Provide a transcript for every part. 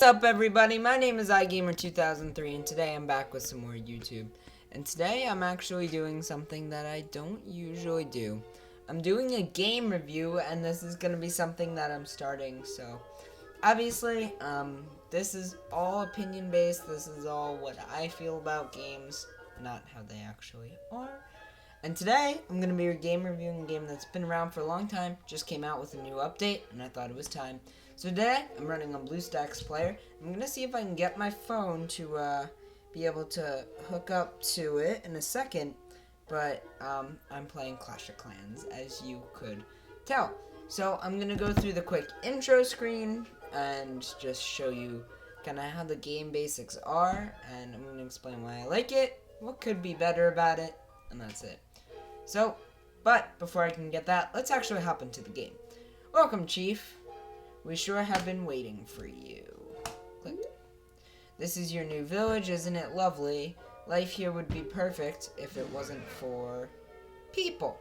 What's up, everybody? My name is iGamer2003, and today I'm back with some more YouTube. And today I'm actually doing something that I don't usually do. I'm doing a game review, and this is going to be something that I'm starting. So, obviously, this is all opinion-based. This is all what I feel about games, not how they actually are. And today, I'm going to be game reviewing a game that's been around for a long time, just came out with a new update, and I thought it was time. So today, I'm running on BlueStacks Player. I'm going to see if I can get my phone to be able to hook up to it in a second, but I'm playing Clash of Clans, as you could tell. So I'm going to go through the quick intro screen and just show you kind of how the game basics are, and I'm going to explain why I like it, what could be better about it, and that's it. So, but before I can get that, let's actually hop into the game. Welcome, Chief. We sure have been waiting for you. Click. This is your new village, isn't it lovely? Life here would be perfect if it wasn't for people.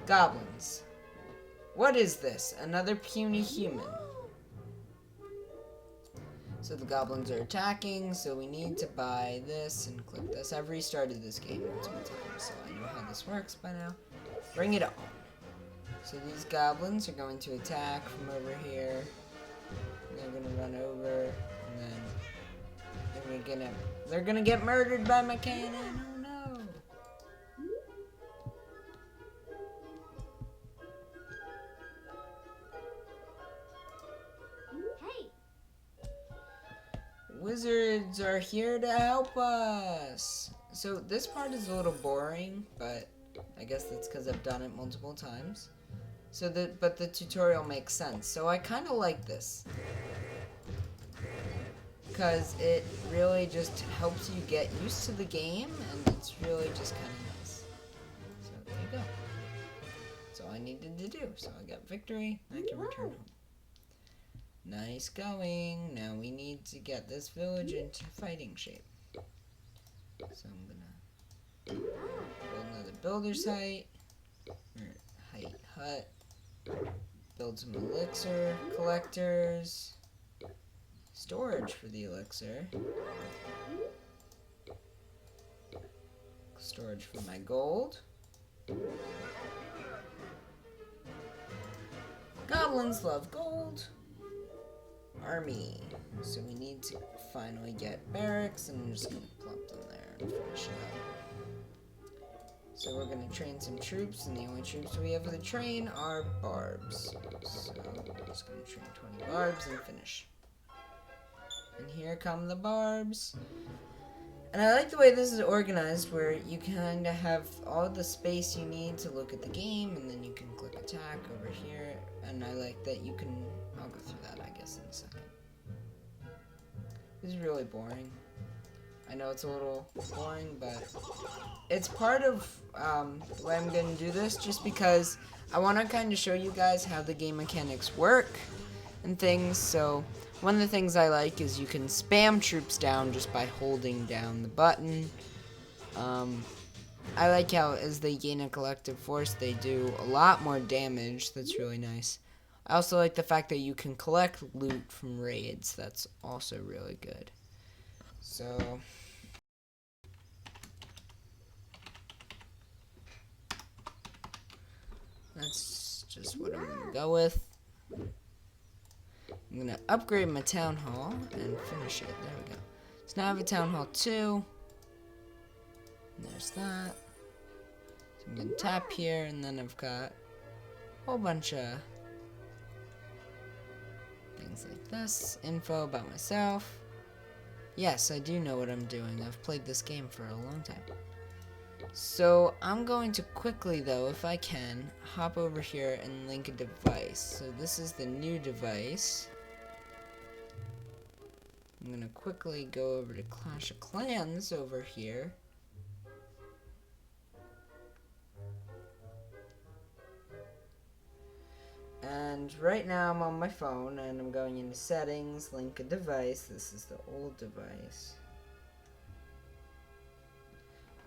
Goblins. What is this? Another puny human. So the goblins are attacking, so we need to buy this and click this. I've restarted this game multiple times, so I know how this works by now. Bring it on. So these goblins are going to attack from over here. They're going to run over, and then they're gonna get murdered by my cannon. Oh no! Wizards are here to help us. So this part is a little boring, but I guess that's because I've done it multiple times. But the tutorial makes sense. So I kind of like this because it really just helps you get used to the game, and it's really just kind of nice. So there you go. That's all I needed to do. So I got victory. I can return home. Nice going. Now we need to get this village into fighting shape. So I'm gonna build another builder's height. Or hut. Build some elixir collectors. Storage for the elixir. Storage for my gold. Goblins love gold. Army. So we need to finally get barracks, and I'm just going to plump them there and finish it up. So we're going to train some troops, and the only troops we have to train are barbs. So we're just going to train 20 barbs and finish. And here come the barbs. And I like the way this is organized, where you kind of have all the space you need to look at the game, and then you can click attack over here. And I like that you can, I'll go through that, I guess, in a second. This is really boring. I know it's a little boring, but it's part of why I'm going to do this, just because I want to kind of show you guys how the game mechanics work and things. So one of the things I like is you can spam troops down just by holding down the button. I like how as they gain a collective force, they do a lot more damage. That's really nice. I also like the fact that you can collect loot from raids. That's also really good. So that's just what I'm going to go with. I'm going to upgrade my town hall and finish it. There we go. So now I have a town hall 2. And there's that. So I'm going to tap here, and then I've got a whole bunch of things like this. Info about myself. Yes, I do know what I'm doing. I've played this game for a long time. So I'm going to quickly, though, if I can, hop over here and link a device. So this is the new device. I'm going to quickly go over to Clash of Clans over here. And right now I'm on my phone, and I'm going into settings, link a device. This is the old device.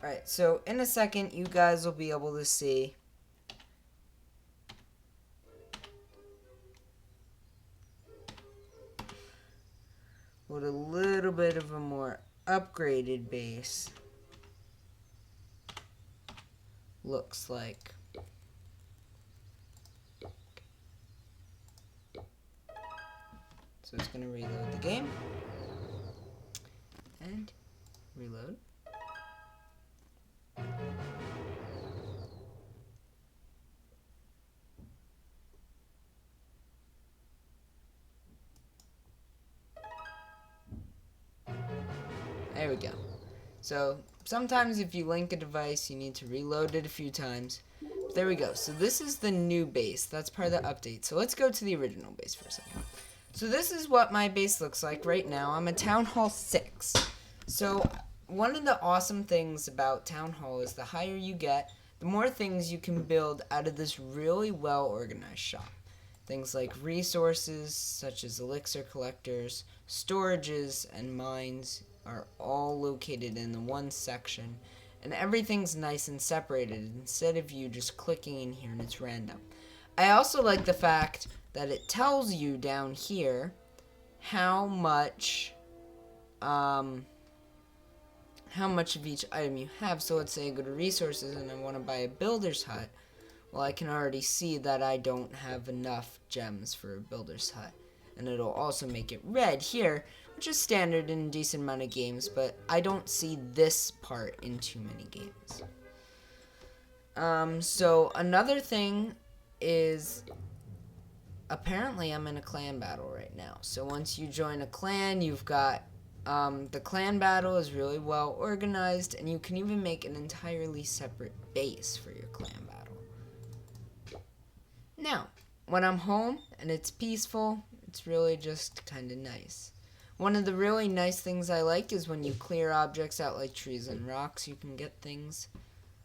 Alright, so in a second you guys will be able to see what a little bit of a more upgraded base looks like. So it's going to reload the game. And reload. There we go. So sometimes if you link a device, you need to reload it a few times. There we go. So this is the new base. That's part of the update. So let's go to the original base for a second. So this is what my base looks like right now. I'm a Town Hall 6. So one of the awesome things about Town Hall is the higher you get, the more things you can build out of this really well organized shop. Things like resources such as elixir collectors, storages, and mines are all located in the one section, and everything's nice and separated instead of you just clicking in here and it's random. I also like the fact that it tells you down here how much of each item you have. So let's say I go to resources and I want to buy a builder's hut. Well, I can already see that I don't have enough gems for a builder's hut. And it'll also make it red here, which is standard in a decent amount of games, but I don't see this part in too many games. So another thing is, apparently I'm in a clan battle right now. So once you join a clan, you've got, the clan battle is really well organized, and you can even make an entirely separate base for your clan battle. Now, when I'm home and it's peaceful, it's really just kind of nice. One of the really nice things I like is when you clear objects out like trees and rocks, you can get things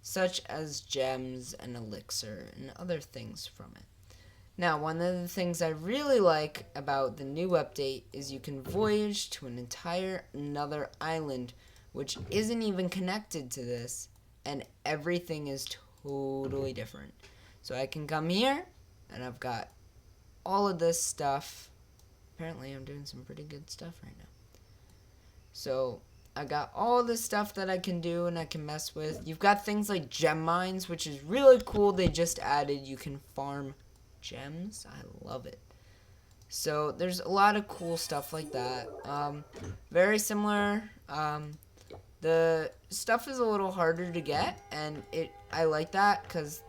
such as gems and elixir and other things from it. Now, one of the things I really like about the new update is you can voyage to an entire another island which isn't even connected to this, and everything is totally different. So I can come here and I've got all of this stuff. Apparently I'm doing some pretty good stuff right now. So I got all this stuff that I can do and I can mess with. You've got things like gem mines, which is really cool. They just added you can farm gems. I love it. So there's a lot of cool stuff like that. Very similar. The stuff is a little harder to get, and I like that because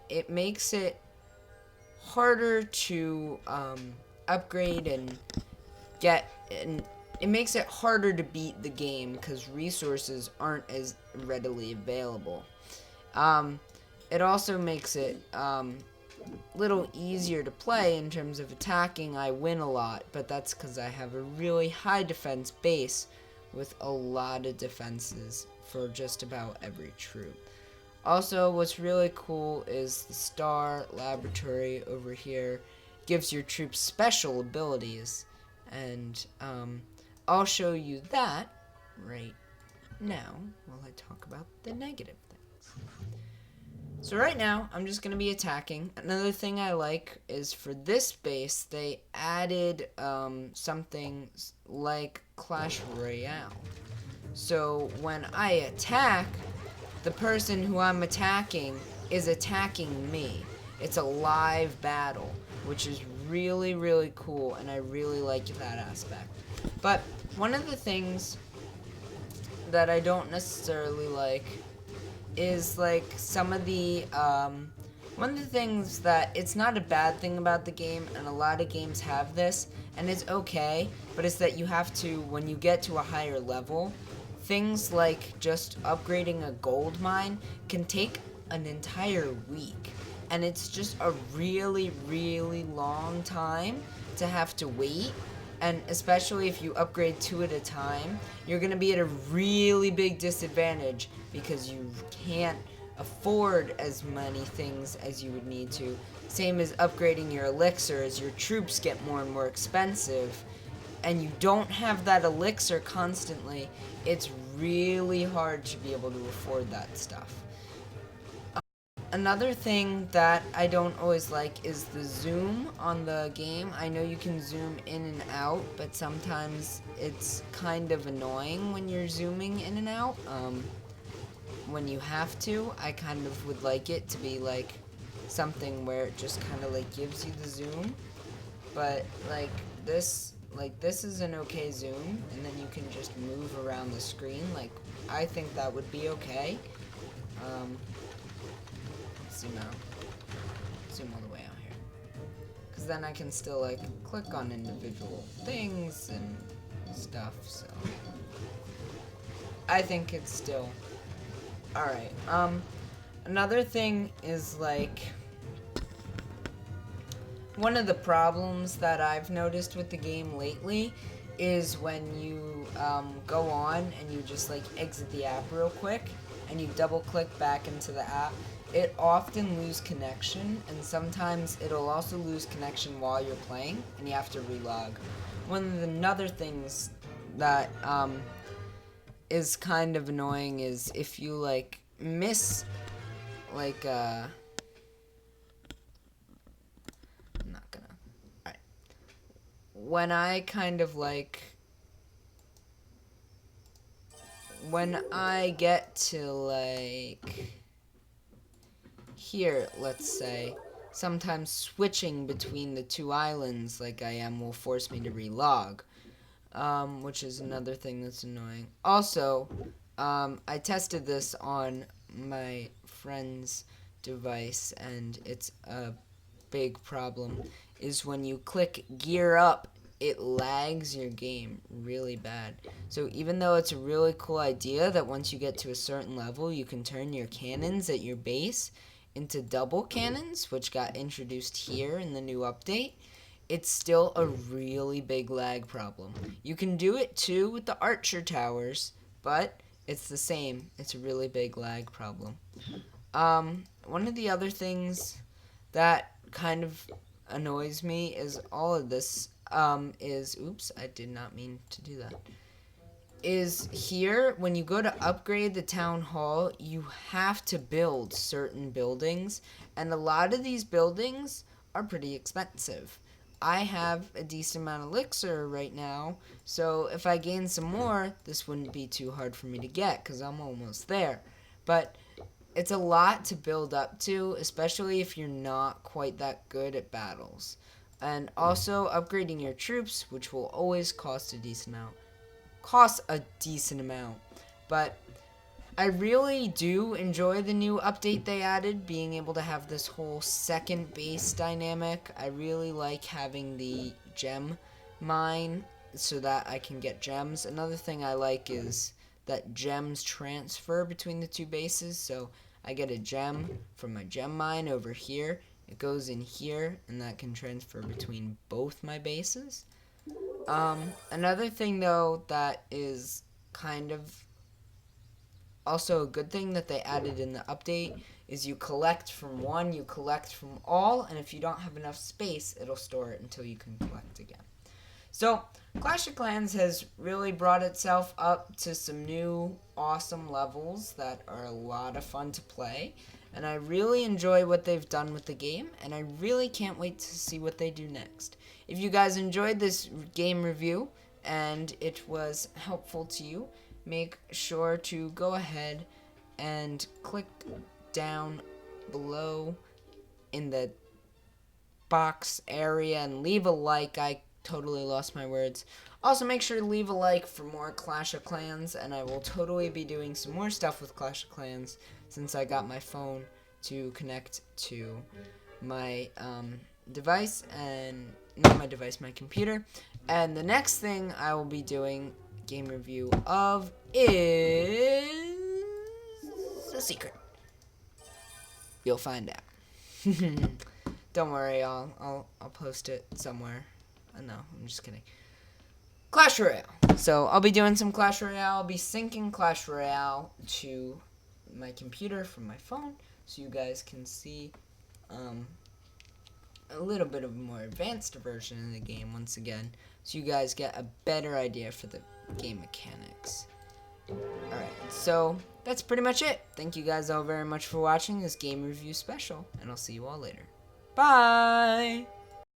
it makes it harder to upgrade and get, and it makes it harder to beat the game because resources aren't as readily available. It also makes it little easier to play in terms of attacking. I win a lot, but that's because I have a really high defense base with a lot of defenses for just about every troop. Also, what's really cool is the Star Laboratory over here gives your troops special abilities, and I'll show you that right now while I talk about the negative things. So right now, I'm just going to be attacking. Another thing I like is for this base, they added something like Clash Royale. So when I attack, the person who I'm attacking is attacking me. It's a live battle, which is really, really cool, and I really like that aspect. But one of the things that I don't necessarily like is like some of the one of the things that it's not a bad thing about the game, and a lot of games have this, and it's okay, but it's that you have to, when you get to a higher level, things like just upgrading a gold mine can take an entire week, and it's just a really, really long time to have to wait. And especially if you upgrade two at a time, you're going to be at a really big disadvantage because you can't afford as many things as you would need to. Same as upgrading your elixir. As your troops get more and more expensive and you don't have that elixir constantly, it's really hard to be able to afford that stuff. Another thing that I don't always like is the zoom on the game. I know you can zoom in and out, but sometimes it's kind of annoying when you're zooming in and out. When you have to, I kind of would like it to be like something where it just kind of like gives you the zoom. But this is an okay zoom, and then you can just move around the screen. Like, I think that would be okay. Zoom out. Zoom all the way out here. Because then I can still, like, click on individual things and stuff, so. I think it's still alright. Another thing is, like, one of the problems that I've noticed with the game lately is when you go on and you just, like, exit the app real quick and you double click back into the app, it often loses connection, and sometimes it'll also lose connection while you're playing, and you have to relog. One of the other things that is kind of annoying is if you like miss like I'm not gonna. Alright. When I kind of like when I get to like here, let's say, sometimes switching between the two islands like I am will force me to relog, which is another thing that's annoying. Also, I tested this on my friend's device, and it's a big problem, is when you click gear up, it lags your game really bad. So even though it's a really cool idea that once you get to a certain level, you can turn your cannons at your base into double cannons, which got introduced here in the new update, it's still a really big lag problem. You can do it too with the archer towers, but it's the same. It's a really big lag problem. One of the other things that kind of annoys me is all of this oops, I did not mean to do that. Is here, when you go to upgrade the town hall, you have to build certain buildings, and a lot of these buildings are pretty expensive. I have a decent amount of elixir right now, so if I gain some more, this wouldn't be too hard for me to get, because I'm almost there. But it's a lot to build up to, especially if you're not quite that good at battles. And also, upgrading your troops, which will always cost a decent amount. But I really do enjoy the new update they added, being able to have this whole second base dynamic. I really like having the gem mine so that I can get gems. Another thing I like is that gems transfer between the two bases, so I get a gem from my gem mine over here. It goes in here, and that can transfer between both my bases. Another thing, though, that is kind of also a good thing that they added in the update is you collect from one, you collect from all, and if you don't have enough space, it'll store it until you can collect again. So, Clash of Clans has really brought itself up to some new awesome levels that are a lot of fun to play, and I really enjoy what they've done with the game, and I really can't wait to see what they do next. If you guys enjoyed this game review and it was helpful to you, make sure to go ahead and click down below in the box area and leave a like. I totally lost my words. Also, make sure to leave a like for more Clash of Clans, and I will totally be doing some more stuff with Clash of Clans since I got my phone to connect to my device, and not my device, my computer. And the next thing I will be doing game review of is a secret. You'll find out. Don't worry, I'll post it somewhere. No, I'm just kidding. Clash Royale. So I'll be doing some Clash Royale. I'll be syncing Clash Royale to my computer from my phone, so you guys can see a little bit of a more advanced version of the game once again, so you guys get a better idea for the game mechanics. Alright, so that's pretty much it. Thank you guys all very much for watching this game review special, and I'll see you all later. Bye!